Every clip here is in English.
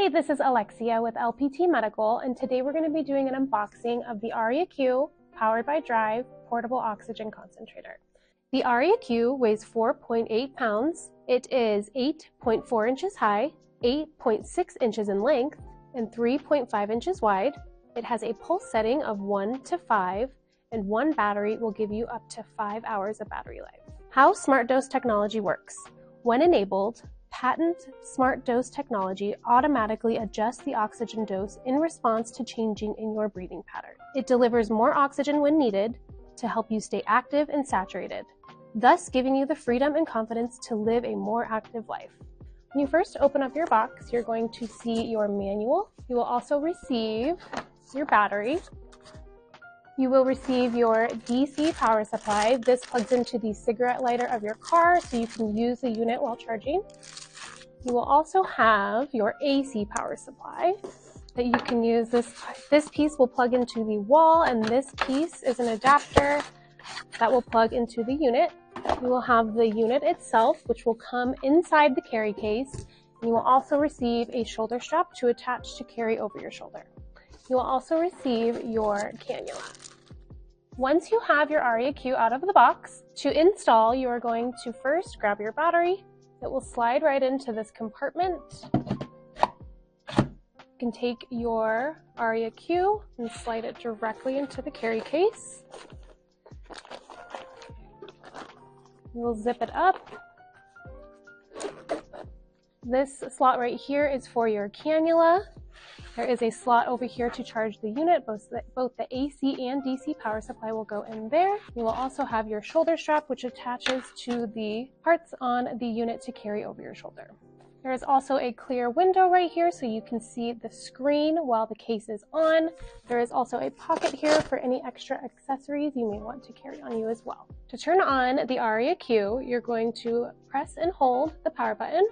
Hey, this is Alexia with LPT Medical, and today we're going to be doing an unboxing of the ARYA Q powered by Drive portable oxygen concentrator. The ARYA Q weighs 4.8 pounds. It is 8.4 inches high, 8.6 inches in length, and 3.5 inches wide. It has a pulse setting of 1 to 5, and one battery will give you up to 5 hours of battery life. How SmartDose technology works. When enabled, patent SmartDose technology automatically adjusts the oxygen dose in response to changing in your breathing pattern. It delivers more oxygen when needed to help you stay active and saturated, thus giving you the freedom and confidence to live a more active life. When you first open up your box, you're going to see your manual. You will also receive your battery. You will receive your DC power supply. This plugs into the cigarette lighter of your car so you can use the unit while charging. You will also have your AC power supply that you can use. This piece will plug into the wall, and this piece is an adapter that will plug into the unit. You will have the unit itself, which will come inside the carry case. And you will also receive a shoulder strap to attach to carry over your shoulder. You will also receive your cannula. Once you have your ARYA Q out of the box, to install, you are going to first grab your battery. It will slide right into this compartment. You can take your ARYA Q and slide it directly into the carry case. We'll zip it up. This slot right here is for your cannula. There is a slot over here to charge the unit. Both the AC and DC power supply will go in there. You will also have your shoulder strap, which attaches to the parts on the unit to carry over your shoulder. There is also a clear window right here so you can see the screen while the case is on. There is also a pocket here for any extra accessories you may want to carry on you as well. To turn on the ARYA Q, you're going to press and hold the power button.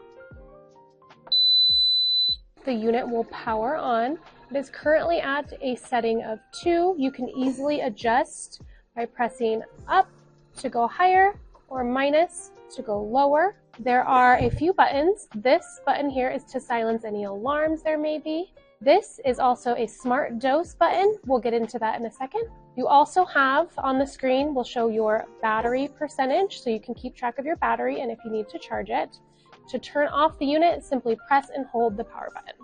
The unit will power on. It is currently at a setting of 2. You can easily adjust by pressing up to go higher or minus to go lower. There are a few buttons. This button here is to silence any alarms there may be. This is also a SmartDose button. We'll get into that in a second. You also have on the screen will show your battery percentage so you can keep track of your battery and if you need to charge it. To turn off the unit, simply press and hold the power button.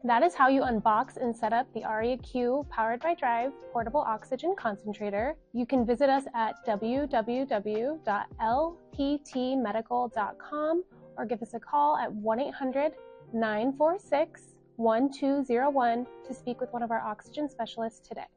That is how you unbox and set up the ARYA Q powered by Drive portable oxygen concentrator. You can visit us at www.lptmedical.com or give us a call at 1-800-946-1201 to speak with one of our oxygen specialists today.